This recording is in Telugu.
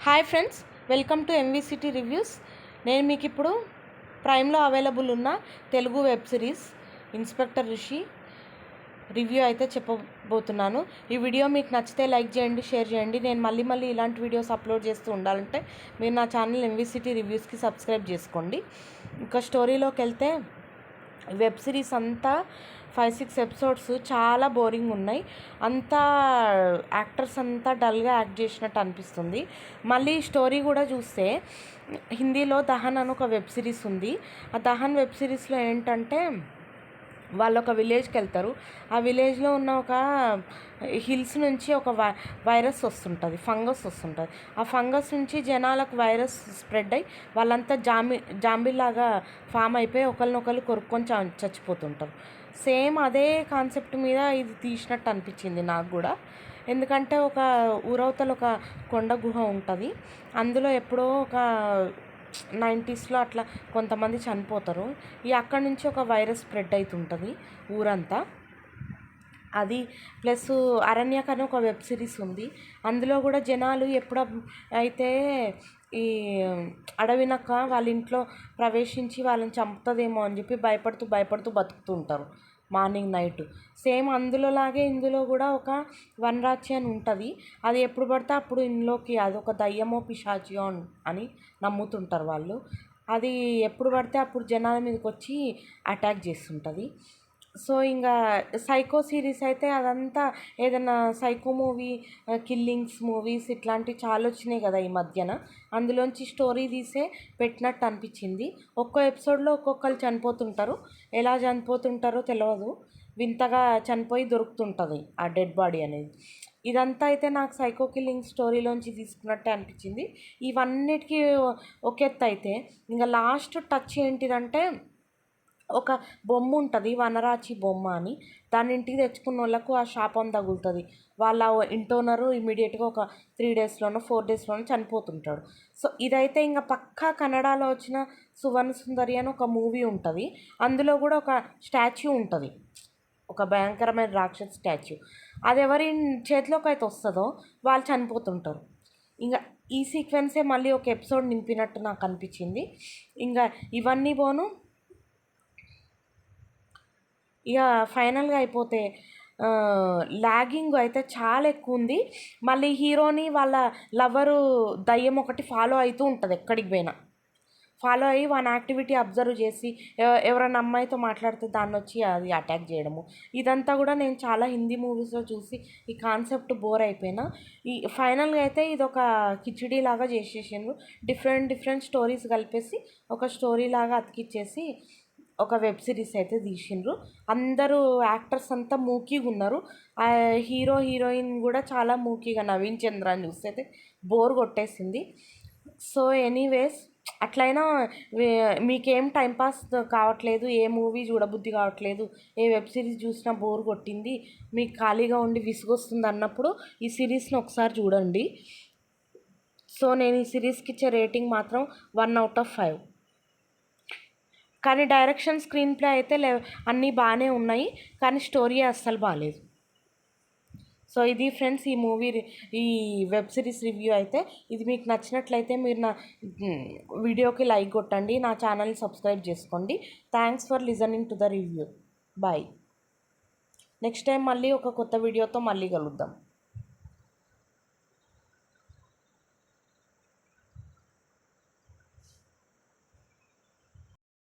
హాయ్ ఫ్రెండ్స్, వెల్కమ్ టు ఎంవీసిటీ రివ్యూస్. నేను మీకు ఇప్పుడు ప్రైమ్లో అవైలబుల్ ఉన్న Telugu web series inspector Rishi review అయితే చెప్పబోతున్నాను. ఈ వీడియో మీకు నచ్చితే లైక్ చేయండి, షేర్ చేయండి. నేను మళ్ళీ ఇలాంటి వీడియోస్ అప్లోడ్ చేస్తూ ఉండాలంటే మీరు నా ఛానల్ ఎంవీసిటీ రివ్యూస్కి సబ్స్క్రైబ్ చేసుకోండి. ఇంకా స్టోరీలోకి వెళ్తే వెబ్ సిరీస్ అంతా 5-6 ఎపిసోడ్స్ చాలా బోరింగ్ ఉన్నాయి. అంతా యాక్టర్స్ అంతా డల్గా యాక్ట్ చేసినట్టు అనిపిస్తుంది. మళ్ళీ స్టోరీ కూడా చూస్తే హిందీలో దహన్ అని ఒక వెబ్ సిరీస్ ఉంది. ఆ దహన్ వెబ్ సిరీస్లో ఏంటంటే వాళ్ళు ఒక విలేజ్కి వెళ్తారు. ఆ విలేజ్లో ఉన్న ఒక హిల్స్ నుంచి ఒక వైరస్ వస్తుంటుంది, ఫంగస్ వస్తుంటుంది. ఆ ఫంగస్ నుంచి జనాలకు వైరస్ స్ప్రెడ్ అయ్యి వాళ్ళంతా జాంబీలాగా ఫామ్ అయిపోయి ఒకరినొకరు కొరుక్కొని చచ్చిపోతుంటారు. సేమ్ అదే కాన్సెప్ట్ మీద ఇది తీసినట్టు అనిపించింది నాకు కూడా. ఎందుకంటే ఒక ఊరవతల ఒక కొండ గుహ ఉంటుంది. అందులో ఎప్పుడో ఒక 90స్లో అట్లా కొంతమంది చనిపోతారు. అక్కడి నుంచి ఒక వైరస్ స్ప్రెడ్ అవుతుంటుంది ఊరంతా. అది ప్లస్ అరణ్యక్ అని ఒక వెబ్ సిరీస్ ఉంది. అందులో కూడా జనాలు అయితే ఈ అడవినక్క వాళ్ళ ఇంట్లో ప్రవేశించి వాళ్ళని చంపుతుందేమో అని చెప్పి భయపడుతూ బతుకుతూ ఉంటారు మార్నింగ్ నైట్. సేమ్ అందులోలాగే ఇందులో కూడా ఒక వనరాచి అని ఉంటుంది. అది ఎప్పుడు పడితే అప్పుడు ఇందులోకి అది ఒక దయ్యమో పిశాచియో అని నమ్ముతుంటారు వాళ్ళు. అది ఎప్పుడు పడితే అప్పుడు జనాల మీదకి వచ్చి అటాక్ చేస్తుంటుంది. సో ఇంకా సైకో సిరీస్ అయితే అదంతా ఏదైనా సైకో మూవీ, కిల్లింగ్స్ మూవీస్ ఇట్లాంటివి చాలా వచ్చినాయి కదా ఈ మధ్యన. అందులోంచి స్టోరీ తీసే పెట్టినట్టు అనిపించింది. ఒక్కో ఎపిసోడ్లో ఒక్కొక్కరు చనిపోతుంటారు. ఎలా చనిపోతుంటారో తెలియదు, వింతగా చనిపోయి దొరుకుతుంటుంది ఆ డెడ్ బాడీ అనేది. ఇదంతా అయితే నాకు సైకో కిల్లింగ్ స్టోరీలోంచి తీసుకున్నట్టే అనిపించింది. ఇవన్నిటికీ ఒక ఎత్తు అయితే ఇంకా లాస్ట్ టచ్ ఏంటిదంటే ఒక బొమ్మ ఉంటుంది, వనరాచి బొమ్మ అని. దాని ఇంటికి తెచ్చుకున్న వాళ్ళకు ఆ శాపం తగులుతుంది. వాళ్ళ ఇంటోనరు ఇమీడియట్గా ఒక 3 డేస్లోనో 4 డేస్లోనో చనిపోతుంటాడు. సో ఇదైతే ఇంకా పక్కా కన్నడలో వచ్చిన సువర్ణ సుందరి అని ఒక మూవీ ఉంటుంది. అందులో కూడా ఒక స్టాచ్యూ ఉంటుంది, ఒక భయంకరమైన రాక్షస స్టాచ్యూ. అది ఎవరి చేతిలోకి అయితే వస్తుందో వాళ్ళు చనిపోతుంటారు. ఇంకా ఈ సీక్వెన్సే మళ్ళీ ఒక ఎపిసోడ్ నింపినట్టు నాకు అనిపించింది. ఇంకా ఇవన్నీ పోను ఇక ఫైనల్గా అయిపోతే లాగింగ్ అయితే చాలా ఎక్కువ ఉంది. మళ్ళీ హీరోని వాళ్ళ లవరు దయ్యం ఒకటి ఫాలో అవుతూ ఉంటుంది. ఎక్కడికి పోయినా ఫాలో అయ్యి వాని యాక్టివిటీ అబ్జర్వ్ చేసి ఎవరైనా అమ్మాయితో మాట్లాడితే దాన్ని వచ్చి అది అటాక్ చేయడము. ఇదంతా కూడా నేను చాలా హిందీ మూవీస్లో చూసి ఈ కాన్సెప్ట్ బోర్ అయిపోయినా. ఈ ఫైనల్గా అయితే ఇది ఒక కిచిడీ లాగా చేసేసిండ్రు. డిఫరెంట్ స్టోరీస్ కలిపేసి ఒక స్టోరీ లాగా అతికిచ్చేసి ఒక వెబ్ సిరీస్ అయితే తీసిండ్రు. అందరూ యాక్టర్స్ అంతా మూకీగా ఉన్నారు. హీరోయిన్ కూడా చాలా మూకీగా, నవీన్ చంద్ర అని చూస్తే అయితే బోర్ కొట్టేసింది. సో ఎనీవేస్ అట్లయినా మీకేం టైంపాస్ కావట్లేదు, ఏ మూవీ చూడబుద్ధి కావట్లేదు, ఏ వెబ్ సిరీస్ చూసినా బోర్ కొట్టింది, మీకు ఖాళీగా ఉండి విసుగొస్తుంది అన్నప్పుడు ఈ సిరీస్ని ఒకసారి చూడండి. సో నేను ఈ సిరీస్కి ఇచ్చే రేటింగ్ మాత్రం 1/5. కానీ డైరెక్షన్, స్క్రీన్ ప్లే అయితే అన్నీ బాగానే ఉన్నాయి, కానీ స్టోరీ అస్సలు బాగాలేదు. సో ఇది ఫ్రెండ్స్ ఈ వెబ్ సిరీస్ రివ్యూ అయితే. ఇది మీకు నచ్చినట్లయితే మీరు నా వీడియోకి లైక్ కొట్టండి, నా ఛానల్ని సబ్స్క్రైబ్ చేసుకోండి. Thanks for listening to the review. Bye. Next time మళ్ళీ ఒక కొత్త వీడియోతో మళ్ళీ కలుద్దాం.